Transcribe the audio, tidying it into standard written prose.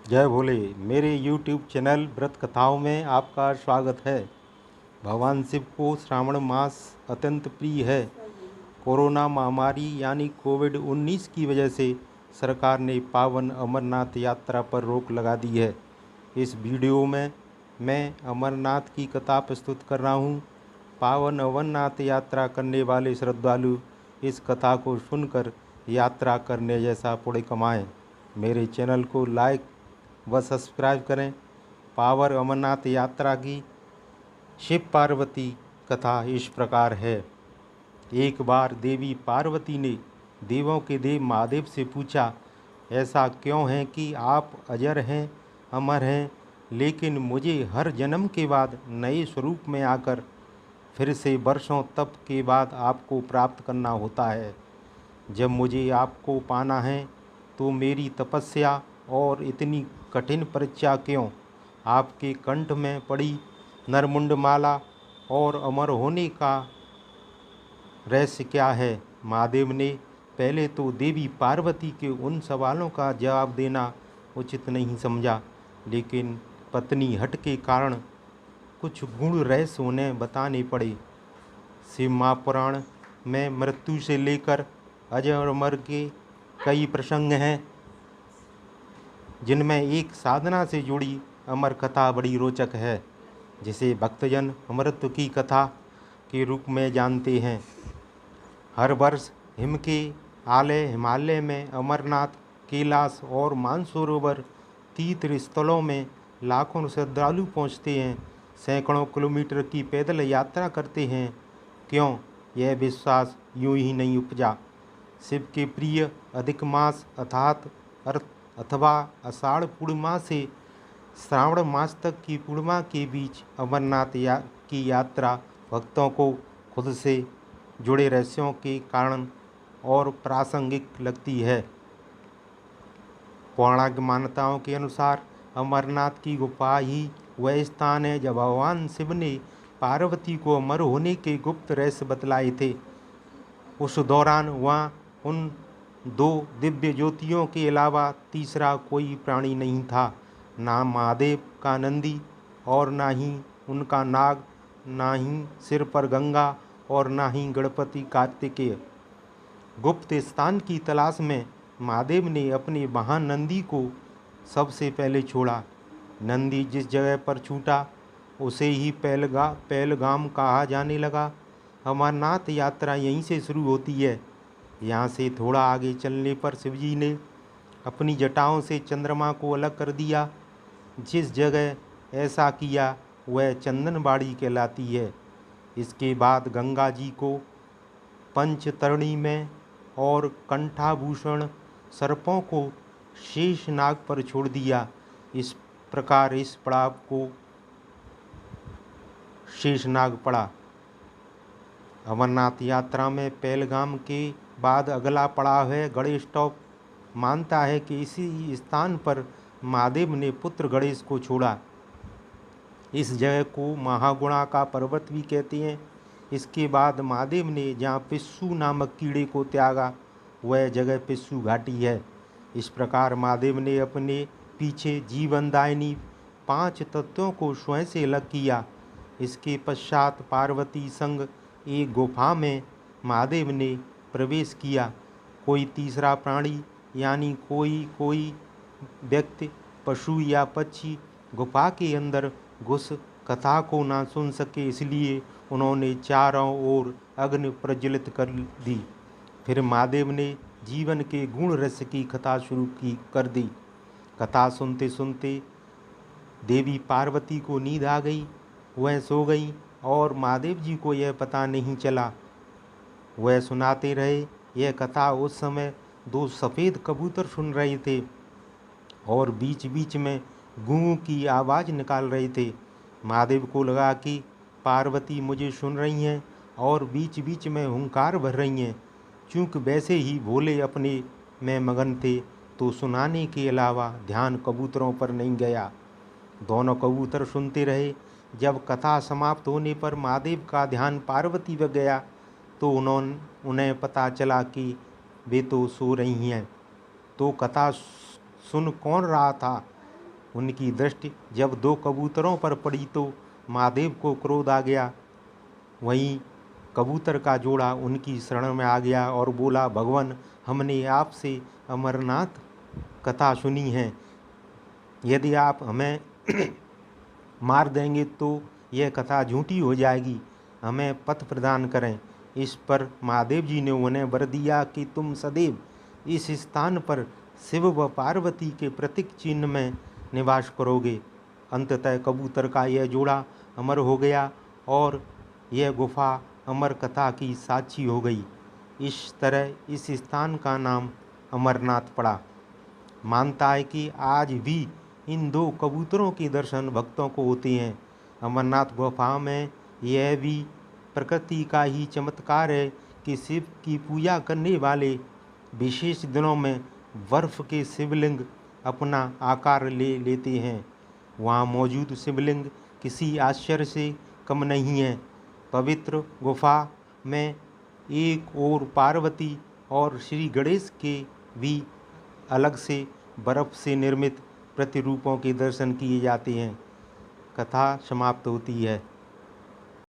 जय भोले। मेरे YouTube channel व्रत कथाओं में आपका स्वागत है। भगवान शिव को श्रावण मास अत्यंत प्रिय है। कोरोना महामारी यानी कोविड-19 की वजह से सरकार ने पावन अमरनाथ यात्रा पर रोक लगा दी है। इस वीडियो में मैं अमरनाथ की कथा प्रस्तुत कर रहा हूँ। पावन अमरनाथ यात्रा करने वाले श्रद्धालु इस कथा को सुनकर यात्रा करने जैसा पुण्य कमाएं। मेरे चैनल को लाइक व सब्सक्राइब करें। पावन अमरनाथ यात्रा की शिव पार्वती कथा इस प्रकार है। एक बार देवी पार्वती ने देवों के देव महादेव से पूछा, ऐसा क्यों है कि आप अजर हैं, अमर हैं, लेकिन मुझे हर जन्म के बाद नए स्वरूप में आकर फिर से वर्षों तप के बाद आपको प्राप्त करना होता है। जब मुझे आपको पाना है तो मेरी तपस्या और इतनी कठिन परीक्षा क्यों? आपके कंठ में पड़ी नरमुंड माला और अमर होने का रहस्य क्या है? महादेव ने पहले तो देवी पार्वती के उन सवालों का जवाब देना उचित नहीं समझा, लेकिन पत्नी हट के कारण कुछ गूढ़ रहस्य उन्हें बताने पड़े। शिव महापुराण में मृत्यु से लेकर अजर अमर के कई प्रसंग हैं, जिनमें एक साधना से जुड़ी अमर कथा बड़ी रोचक है, जिसे भक्तजन अमृत की कथा के रूप में जानते हैं। हर वर्ष हिम के आलय हिमालय में अमरनाथ, कैलाश और मानसरोवर तीर्थ स्थलों में लाखों श्रद्धालु पहुँचते हैं, सैकड़ों किलोमीटर की पैदल यात्रा करते हैं। क्यों? यह विश्वास यूं ही नहीं उपजा। शिव के प्रिय अधिक मास अथवा आषाढ़ पूर्णिमा से श्रावण मास तक की पूर्णिमा के बीच अमरनाथ की यात्रा भक्तों को खुद से जुड़े रहस्यों के कारण और प्रासंगिक लगती है। पौराणिक मान्यताओं के अनुसार अमरनाथ की गुफा ही वह स्थान है जब भगवान शिव ने पार्वती को अमर होने के गुप्त रहस्य बतलाए थे। उस दौरान वहाँ उन दो दिव्य ज्योतियों के अलावा तीसरा कोई प्राणी नहीं था, ना महादेव का नंदी और ना ही उनका नाग, ना ही सिर पर गंगा और ना ही गणपति कार्तिकेय। गुप्त स्थान की तलाश में महादेव ने अपने वाहन नंदी को सबसे पहले छोड़ा। नंदी जिस जगह पर छूटा उसे ही पहलगाम कहा जाने लगा। अमरनाथ यात्रा यहीं से शुरू होती है। यहाँ से थोड़ा आगे चलने पर शिवजी ने अपनी जटाओं से चंद्रमा को अलग कर दिया। जिस जगह ऐसा किया वह चंदनबाड़ी कहलाती है। इसके बाद गंगा जी को पंचतरणी में और कंठाभूषण सर्पों को शेष नाग पर छोड़ दिया। इस प्रकार इस पड़ाव को शेषनाग पड़ा। अमरनाथ यात्रा में पहलगाम के बाद अगला पड़ाव है गणेश टॉप। मानता है कि इसी स्थान पर महादेव ने पुत्र गणेश को छोड़ा। इस जगह को महागुणा का पर्वत भी कहते हैं। इसके बाद महादेव ने जहाँ पिस्सू नामक कीड़े को त्यागा वह जगह पिस्सू घाटी है। इस प्रकार महादेव ने अपने पीछे जीवनदायिनी 5 तत्वों को स्वयं से अलग किया। इसके पश्चात पार्वती संग एक गुफा में महादेव ने प्रवेश किया। कोई तीसरा प्राणी यानी कोई व्यक्ति, पशु या पक्षी गुफा के अंदर घुस कथा को ना सुन सके, इसलिए उन्होंने चारों ओर अग्नि प्रज्वलित कर दी। फिर महादेव ने जीवन के गुण रहस्य की कथा शुरू कर दी। कथा सुनते सुनते देवी पार्वती को नींद आ गई। वह सो गई और महादेव जी को यह पता नहीं चला। वह सुनाते रहे। यह कथा उस समय 2 सफ़ेद कबूतर सुन रहे थे और बीच बीच में गूं की आवाज़ निकाल रहे थे। महादेव को लगा कि पार्वती मुझे सुन रही हैं और बीच बीच में हुंकार भर रही हैं। चूँकि वैसे ही भोले अपने में मगन थे तो सुनाने के अलावा ध्यान कबूतरों पर नहीं गया। दोनों कबूतर सुनते रहे। जब कथा समाप्त होने पर महादेव का ध्यान पार्वती पर गया तो उन्हें पता चला कि वे तो सो रही हैं। तो कथा सुन कौन रहा था? उनकी दृष्टि जब 2 कबूतरों पर पड़ी तो महादेव को क्रोध आ गया। वहीं कबूतर का जोड़ा उनकी शरण में आ गया और बोला, भगवान, हमने आपसे अमरनाथ कथा सुनी है। यदि आप हमें मार देंगे तो यह कथा झूठी हो जाएगी। हमें पथ प्रदान करें। इस पर महादेव जी ने उन्हें वर दिया कि तुम सदैव इस स्थान पर शिव व पार्वती के प्रतीक चिन्ह में निवास करोगे। अंततः कबूतर का यह जोड़ा अमर हो गया और यह गुफा अमर कथा की साक्षी हो गई। इस तरह इस स्थान का नाम अमरनाथ पड़ा। मानता है कि आज भी इन 2 कबूतरों के दर्शन भक्तों को होते हैं। अमरनाथ गुफा में यह भी प्रकृति का ही चमत्कार है कि शिव की पूजा करने वाले विशेष दिनों में बर्फ के शिवलिंग अपना आकार ले लेते हैं। वहाँ मौजूद शिवलिंग किसी आश्चर्य से कम नहीं है। पवित्र गुफा में एक ओर पार्वती और श्री गणेश के भी अलग से बर्फ से निर्मित प्रतिरूपों के दर्शन किए जाते हैं। कथा समाप्त होती है।